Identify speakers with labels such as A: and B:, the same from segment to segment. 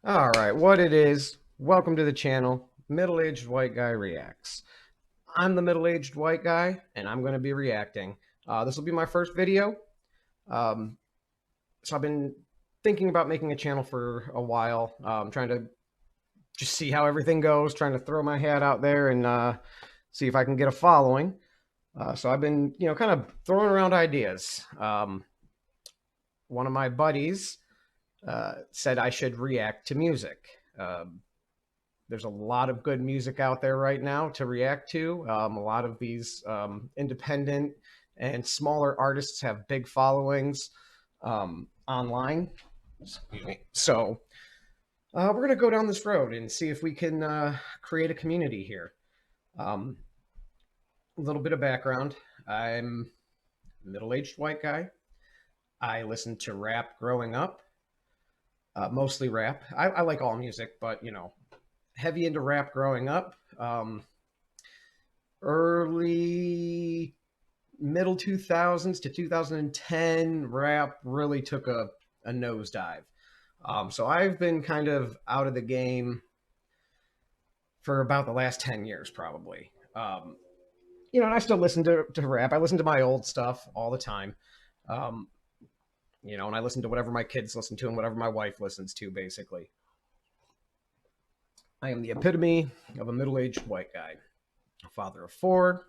A: All right, what it is, welcome to the channel, Middle-Aged White Guy Reacts. I'm the middle-aged white guy, and I'm going to be reacting. This will be my first video. Um, so I've been thinking about making a channel for a while, trying to just see how everything goes, trying to throw my hat out there and see if I can get a following. So I've been, kind of throwing around ideas. One of my buddies said I should react to music. There's a lot of good music out there right now to react to. A lot of these independent and smaller artists have big followings online. Excuse me. So we're going to go down this road and see if we can create a community here. Um, a little bit of background. I'm a middle-aged white guy. I listened to rap growing up, mostly rap. I like all music, but heavy into rap growing up. Early middle 2000s to 2010, rap really took a nosedive. So I've been kind of out of the game for about the last 10 years, probably. And I still listen to rap. I listen to my old stuff all the time. Um, and I listen to whatever my kids listen to and whatever my wife listens to, basically. I am the epitome of a middle-aged white guy, a father of four,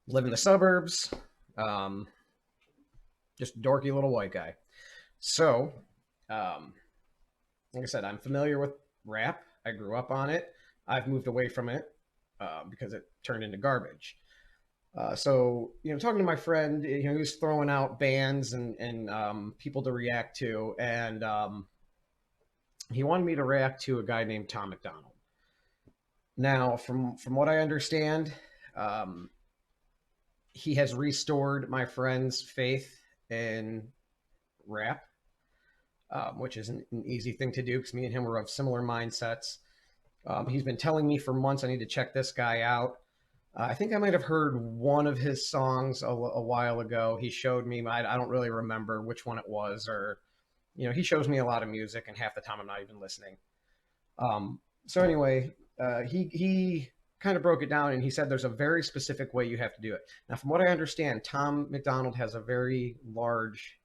A: live in the suburbs, um, just dorky little white guy. So, um, like I said, I'm familiar with rap. I grew up on it. I've moved away from it because it turned into garbage. Talking to my friend, he was throwing out bands and people to react to, and he wanted me to react to a guy named Tom MacDonald. Now, from what I understand, um, he has restored my friend's faith in rap, which isn't an easy thing to do because me and him were of similar mindsets. He's been telling me for months I need to check this guy out. I think I might have heard one of his songs a while ago. He showed me. I don't really remember which one it was, or he shows me a lot of music, and half the time I'm not even listening. So anyway, he kind of broke it down, and he said there's a very specific way you have to do it. Now, from what I understand, Tom MacDonald has a very large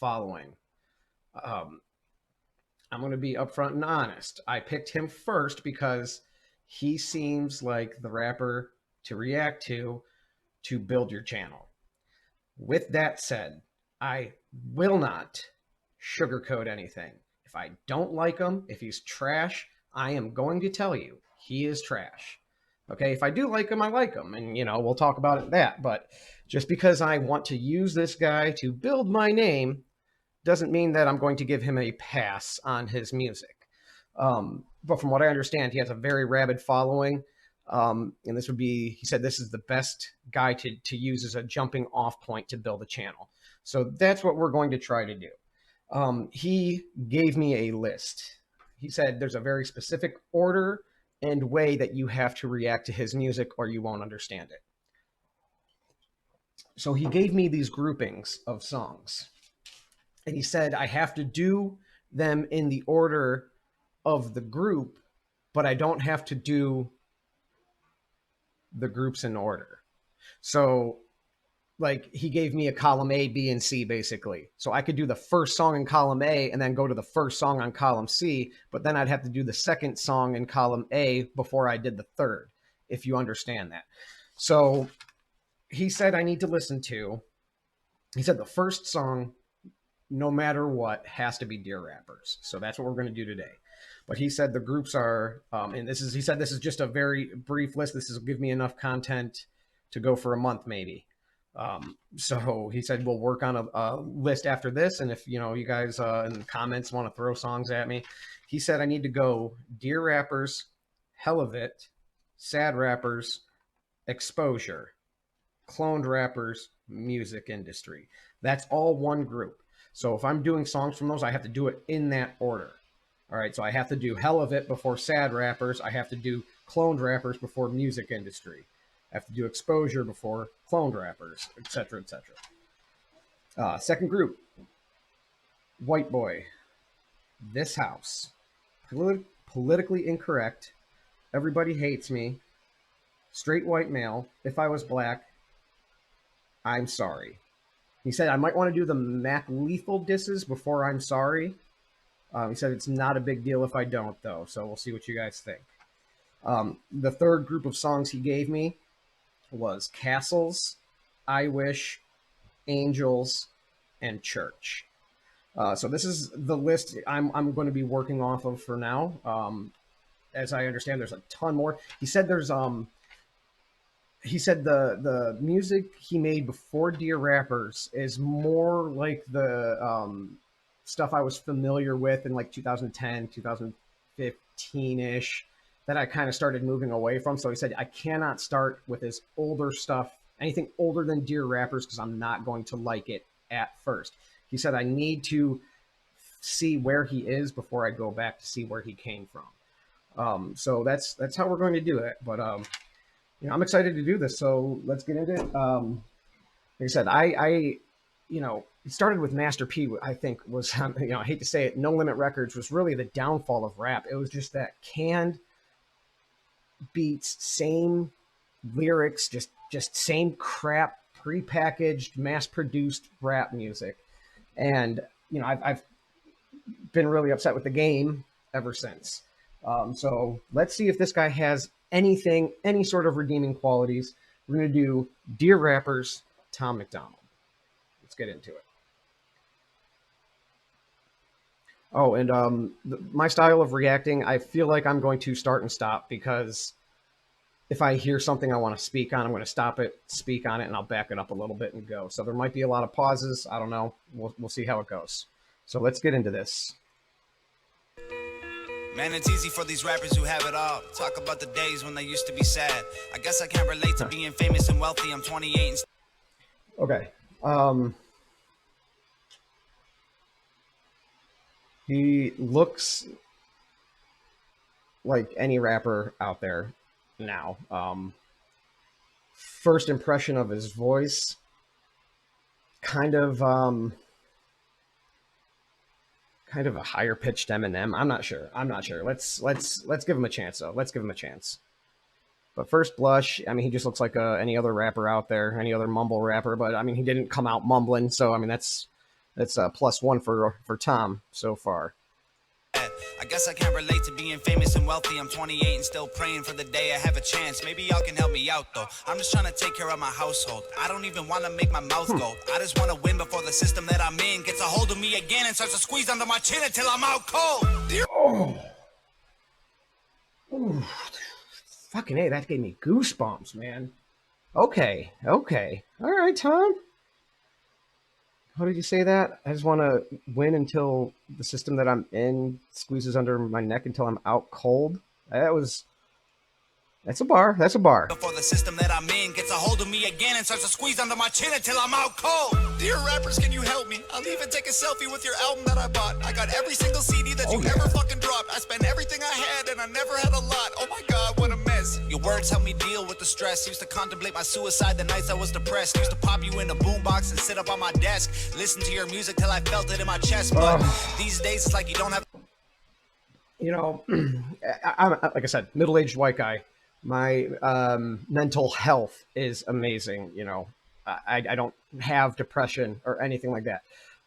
A: following. Um, I'm going to be upfront and honest. I picked him first because he seems like the rapper to react to build your channel. With that said, I will not sugarcoat anything. If I don't like him, if he's trash, I am going to tell you he is trash. Okay, if I do like him, I like him, and we'll talk about that. But just because I want to use this guy to build my name doesn't mean that I'm going to give him a pass on his music. But from what I understand, he has a very rabid following. And this would be, he said, this is the best guy to use as a jumping off point to build a channel. So that's what we're going to try to do. He gave me a list. He said there's a very specific order and way that you have to react to his music or you won't understand it. So he gave me these groupings of songs. And he said I have to do them in the order of the group, but I don't have to do the groups in order. So like he gave me a column A, B, and C basically. So I could do the first song in column A and then go to the first song on column C, but then I'd have to do the second song in column A before I did the third, if you understand that. So he said I need to listen to, he said the first song, no matter what, has to be Dear Rappers. So that's what we're going to do today. But he said the groups are, and he said this is just a very brief list. This will give me enough content to go for a month maybe. So he said we'll work on a list after this, and if you guys in the comments want to throw songs at me, he said I need to go Dear Rappers, Hell of It, Sad Rappers, Exposure, Cloned Rappers, Music Industry. That's all one group. So if I'm doing songs from those, I have to do it in that order. All right, so I have to do Hell of It before Sad Rappers. I have to do Cloned Rappers before Music Industry. I have to do Exposure before Cloned Rappers, etc., etc. Second group, White Boy. this house. Politically incorrect. Everybody hates me. Straight white male. If I was black, I'm sorry. He said I might want to do the Mac Lethal disses before I'm sorry. He said it's not a big deal if I don't, though. So we'll see what you guys think. The third group of songs he gave me was Castles, I Wish, Angels, and Church. So this is the list I'm going to be working off of for now. As I understand, there's a ton more. He said the music he made before Dear Rappers is more like the stuff I was familiar with in like 2010, 2015 ish, that I kind of started moving away from. So he said I cannot start with his older stuff, anything older than Dear Rappers, because I'm not going to like it at first. He said I need to see where he is before I go back to see where he came from. So that's how we're going to do it. But I'm excited to do this. So let's get into it. Like I said, I it started with Master P. I think was I hate to say it, No Limit Records was really the downfall of rap. It was just that canned beats, same lyrics, just same crap, prepackaged, mass-produced rap music. And I've been really upset with the game ever since. So let's see if this guy has any sort of redeeming qualities. We're going to do Dear Rappers, Tom MacDonald. Let's get into it. Oh, and my style of reacting, I feel like I'm going to start and stop, because if I hear something I want to speak on, I'm going to stop it, speak on it, and I'll back it up a little bit and go. So there might be a lot of pauses. I don't know. We'll see how it goes. So let's get into this.
B: Man, it's easy for these rappers who have it all. Talk about the days when they used to be sad. I guess I can't relate to being famous and wealthy. I'm 28 and...
A: Okay. He looks like any rapper out there now. First impression of his voice, kind of a higher pitched Eminem. I'm not sure. Let's give him a chance though. Let's give him a chance. But first blush, I mean, he just looks like any other rapper out there, any other mumble rapper. But I mean, he didn't come out mumbling, so I mean that's a +1 for Tom so far.
B: I guess I can't relate to being famous and wealthy. I'm 28 and still praying for the day I have a chance. Maybe y'all can help me out though. I'm just trying to take care of my household. I don't even want to make my mouth go. I just want to win before the system that I'm in gets a hold of me again and starts to squeeze under my chin until I'm out cold.
A: Oh. Ooh. Fucking A, that gave me goosebumps, man. Okay. All right, Tom. How did you say that? I just want to win until the system that I'm in squeezes under my neck until I'm out cold. That's a bar.
B: Before the system that I'm in gets a hold of me again and starts to squeeze under my chin until I'm out cold. Dear rappers, can you help me? I'll even take a selfie with your album that I bought. I got every single CD that you ever fucking dropped. I spent everything I had and I never had a lot. Oh my God, what a mess. Your words help me deal with the stress. Used to contemplate my suicide the nights I was depressed. Used to pop you in a boombox and sit up on my desk. Listen to your music till I felt it in my chest. But these days it's like you don't have...
A: I'm like I said, middle-aged white guy. My mental health is amazing. I don't have depression or anything like that.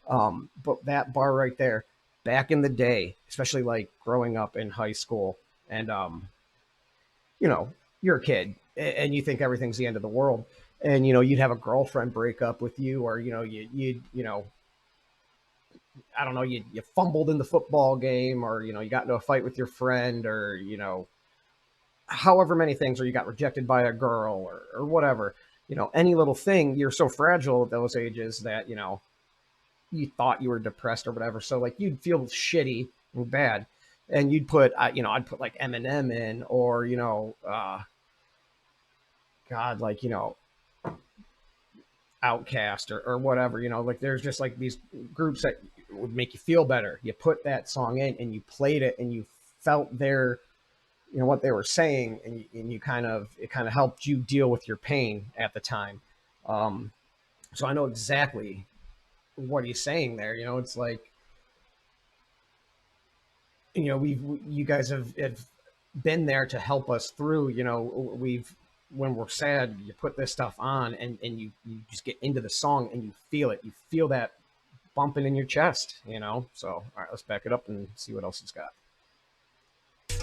A: But that bar right there, back in the day, especially like growing up in high school, and you're a kid and you think everything's the end of the world, and you'd have a girlfriend break up with you, or you I don't know, you fumbled in the football game, or you got into a fight with your friend, or however many things, or you got rejected by a girl, or whatever, any little thing. You're so fragile at those ages that you thought you were depressed or whatever, so like you'd feel shitty and bad, and you'd put I'd put like Eminem in, or God, like Outcast, or whatever, like there's just like these groups that would make you feel better. You put that song in and you played it and you felt their what they were saying, and it kind of helped you deal with your pain at the time. So I know exactly what he's saying there. It's like you know, you guys have been there to help us through. You know, when we're sad, you put this stuff on, and you just get into the song and you feel it. You feel that bumping in your chest, you know. So all right, let's back it up and see what else it's got.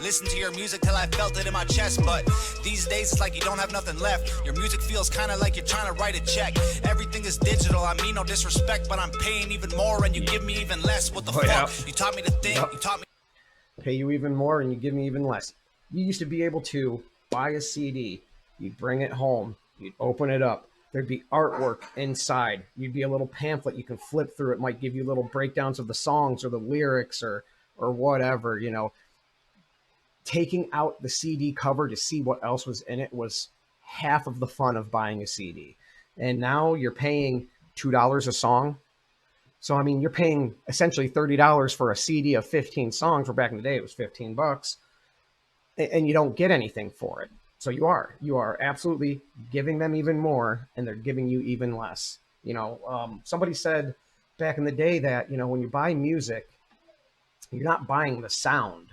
B: Listen to your music till I felt it in my chest, but these days it's like you don't have nothing left. Your music feels kind of like you're trying to write a check. Everything is digital, I mean no disrespect, but I'm paying even more and you give me even less. What the fuck?
A: Yeah.
B: You taught me to think,
A: Yep.
B: you taught me.
A: Pay you even more and you give me even less. You used to be able to buy a CD, you'd bring it home, you'd open it up, there'd be artwork inside, you'd be a little pamphlet you can flip through. It might give you little breakdowns of the songs or the lyrics or whatever, you know. Taking out the CD cover to see what else was in it was half of the fun of buying a CD. And now you're paying $2 a song. So, I mean, you're paying essentially $30 for a CD of 15 songs, where back in the day it was $15, and you don't get anything for it. So you are absolutely giving them even more, and they're giving you even less. You know, somebody said back in the day that, you know, when you buy music, you're not buying the sound.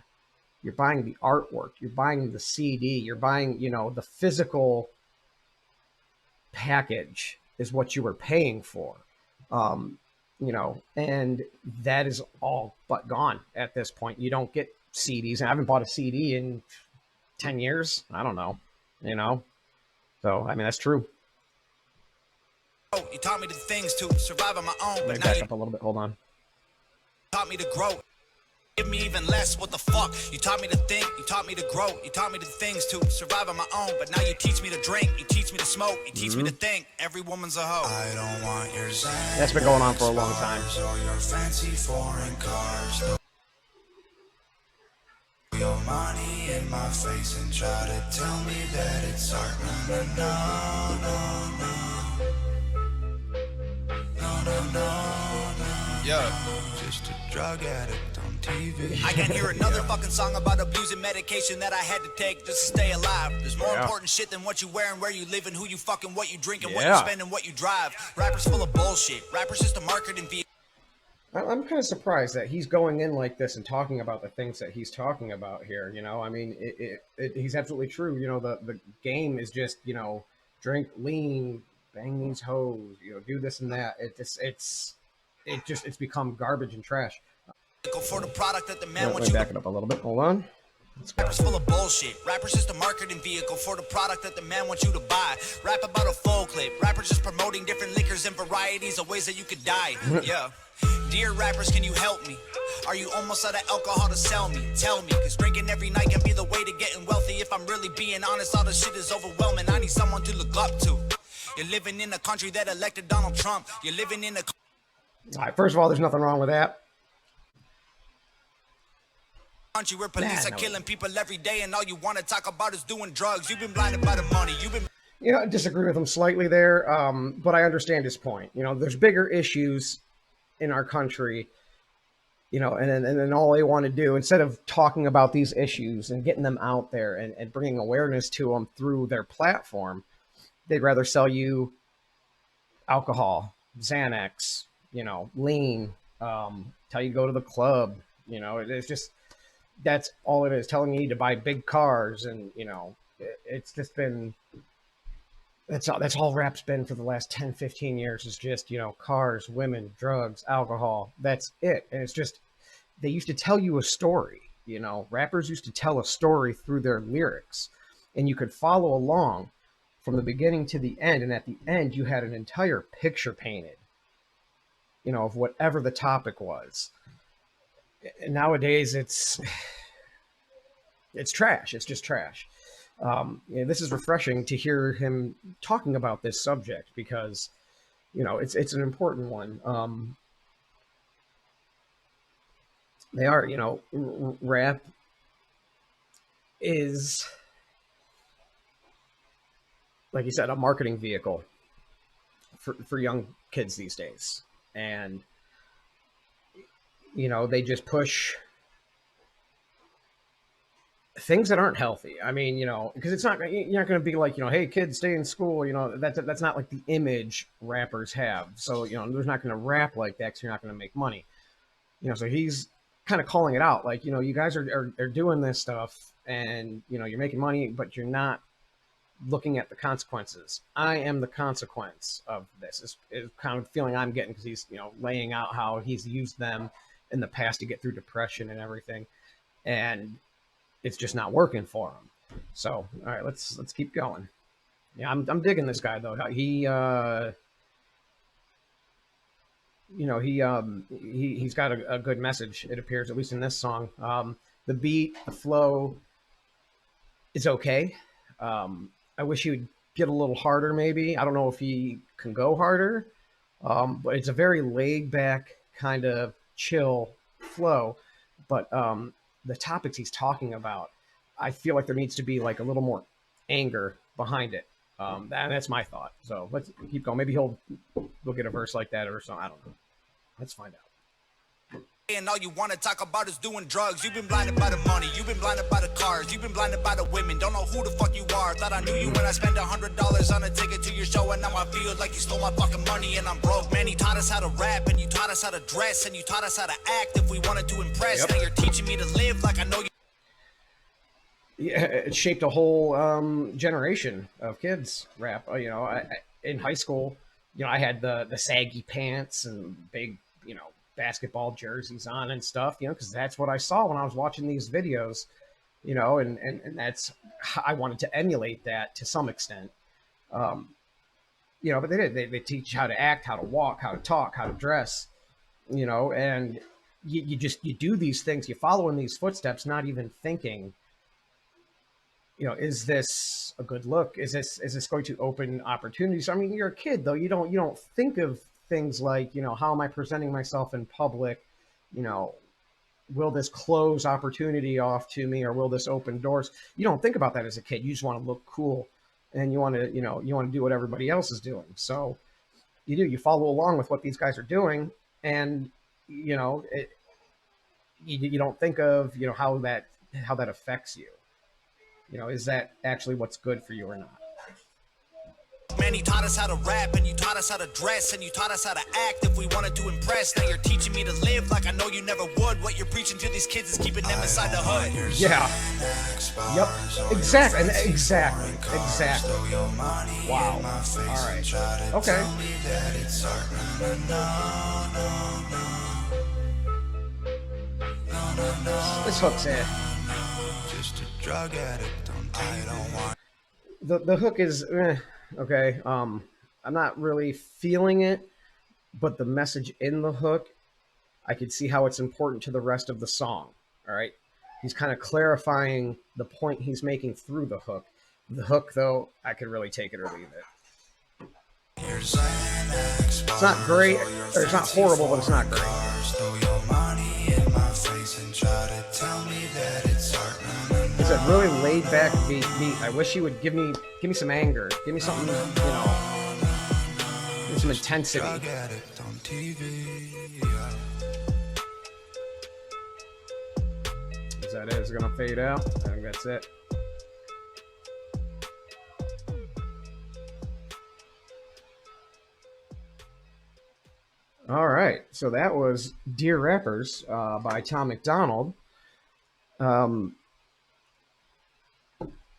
A: You're buying the artwork. You're buying the CD. You're buying, you know, the physical package is what you were paying for. You know, and that is all but gone at this point. You don't get CDs. And I haven't bought a CD in 10 years. I don't know, you know. So, I mean, that's true.
B: You taught me the things to survive on my own,
A: Let
B: but
A: me
B: now
A: back
B: you
A: up a little bit. Hold on.
B: taught me to grow. Give me even less, what the fuck? You taught me to think, you taught me to grow, you taught me the things to survive on my own, but now you teach me to drink, you teach me to smoke, you teach me to think. Every woman's a hoe. I don't want your Xanax,
A: That's been going on for a long time.
B: or your fancy foreign cars. Your money in my face and try to tell me that it's art. No, no, no, no, no, no, no, no. Yeah. Just a drug addict on TV. I can hear another fucking song about abusing medication that I had to take just to stay alive. There's more important shit than what you wear and where you live and who you fucking, what you drink and what you spend and what you drive. Rappers full of bullshit. Rappers just a marketing vehicle.
A: I'm kind of surprised that he's going in like this and talking about the things that he's talking about here. You know, I mean, he's absolutely true. You know, the game is just, you know, drink lean, bang these hoes, you know, do this and that. It's become garbage and trash.
B: For the product that the man
A: Let me back it up a little bit. Hold on.
B: Rappers full of bullshit. Rappers just a marketing vehicle for the product that the man wants you to buy. Rap about a full clip. Rappers just promoting different liquors and varieties of ways that you could die. Yeah. Dear rappers, can you help me? Are you almost out of alcohol to sell me? Tell me, cause drinking every night can be the way to getting wealthy. If I'm really being honest, all the shit is overwhelming. I need someone to look up to. You're living in a country that elected Donald Trump. You're living in a...
A: All right, first of all, there's nothing wrong with that.
B: Country where police are killing people every day and all you want to talk about is doing drugs. You've been blinded by the money.
A: You know, I disagree with him slightly there, but I understand his point. You know, there's bigger issues in our country, you know, and then all they want to do, instead of talking about these issues and getting them out there and bringing awareness to them through their platform, they'd rather sell you alcohol, Xanax, you know, lean, tell you to go to the club. You know, it's just, that's all it is, telling you to buy big cars. And, you know, it's just been, that's all rap's been for the last 10, 15 years, is just, you know, cars, women, drugs, alcohol. That's it. And it's just, they used to tell you a story, you know, rappers used to tell a story through their lyrics, and you could follow along from the beginning to the end. And at the end, you had an entire picture painted, you know, of whatever the topic was. And nowadays it's trash. It's just trash. You know, this is refreshing to hear him talking about this subject, because, you know, it's an important one. They are, you know, rap is, like you said, a marketing vehicle for young kids these days. And, you know, they just push things that aren't healthy. I mean, you know, because you're not going to be like, you know, hey, kids, stay in school. You know, that's not like the image rappers have. So, you know, there's not going to rap like that because you're not going to make money. You know, so he's kind of calling it out, like, you know, you guys are doing this stuff, and you know, you're making money, but you're not looking at the consequences. I am the consequence of this, is kind of the feeling I'm getting, because he's, you know, laying out how he's used them in the past to get through depression and everything, and it's just not working for him. So, all right, let's keep going. Yeah, I'm digging this guy though. He you know, he's got a good message, it appears, at least in this song. The beat, the flow is okay. I wish he would get a little harder, maybe. I don't know if he can go harder, but it's a very laid back, kind of chill flow. But the topics he's talking about, I feel like there needs to be like a little more anger behind it. That's my thought. So let's keep going. Maybe we'll get a verse like that or something. I don't know. Let's find out.
B: And all you want to talk about is doing drugs. You've been blinded by the money, you've been blinded by the cars, you've been blinded by the women. Don't know who the fuck you are. Thought I knew you when I spent $100 on a ticket to your show, and now I feel like you stole my fucking money and I'm broke. Man, you taught us how to rap, and you taught us how to dress, and you taught us how to act if we wanted to impress.
A: Yep.
B: Now you're teaching me to live like I know you.
A: Yeah, it shaped a whole generation of kids. Rap, you know, in high school, you know, I had the saggy pants and big, you know, basketball jerseys on and stuff, you know, because that's what I saw when I was watching these videos, you know, and that's, I wanted to emulate that to some extent. You know, but they teach how to act, how to walk, how to talk, how to dress, you know, and you do these things, you follow in these footsteps, not even thinking, you know, is this a good look? Is this going to open opportunities? I mean, you're a kid though. You don't think of things like, you know, how am I presenting myself in public? You know, will this close opportunity off to me, or will this open doors? You don't think about that as a kid. You just want to look cool, and you want to, you know, you want to do what everybody else is doing. So you follow along with what these guys are doing, and you know, you don't think of, you know, how that affects you. You know, is that actually what's good for you or not?
B: Man, you taught us how to rap, and you taught us how to dress, and you taught us how to act if we wanted to impress. Now you're teaching me to live like I know you never would. What you're preaching to these kids is keeping them inside the hood.
A: Yeah. Yep. Exactly. Wow. All right. Okay. This hook's it. The hook is okay. I'm not really feeling it, but the message in the hook, I could see how it's important to the rest of the song. All right, he's kind of clarifying the point he's making through the hook. The hook, though, I could really take it or leave it. It's not great, or it's not horrible, but it's not great. It's a really laid back beat. I wish he would give me some anger, give me something, you know, give me some intensity. Is that it? Is it gonna fade out? I think that's it. All right, so that was "Dear Rappers" by Tom MacDonald.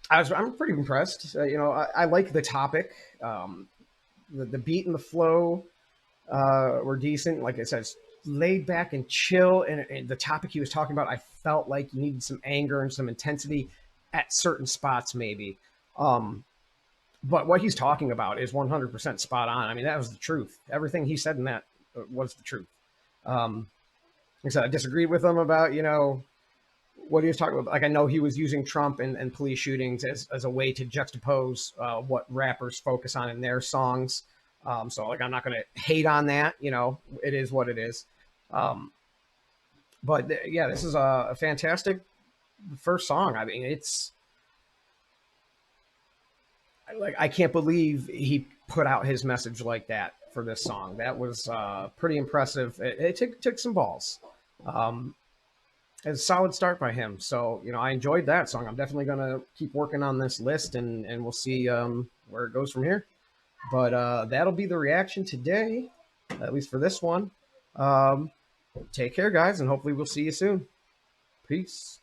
A: I'm pretty impressed. You know, I like the topic. The beat and the flow were decent. Like I said, it's laid back and chill. And the topic he was talking about, I felt like you needed some anger and some intensity at certain spots, maybe. But what he's talking about is 100% spot on. I mean, that was the truth. Everything he said in that was the truth. Like I said, I disagreed with him about, you know, what he was talking about. Like, I know he was using Trump and police shootings as a way to juxtapose what rappers focus on in their songs. So, like, I'm not going to hate on that. You know, it is what it is. But yeah, this is a fantastic first song. I mean, it's like, I can't believe he put out his message like that for this song. That was pretty impressive. It took some balls. It's a solid start by him. So, you know, I enjoyed that song. I'm definitely going to keep working on this list, and we'll see where it goes from here. But that'll be the reaction today, at least for this one. Take care, guys, and hopefully we'll see you soon. Peace.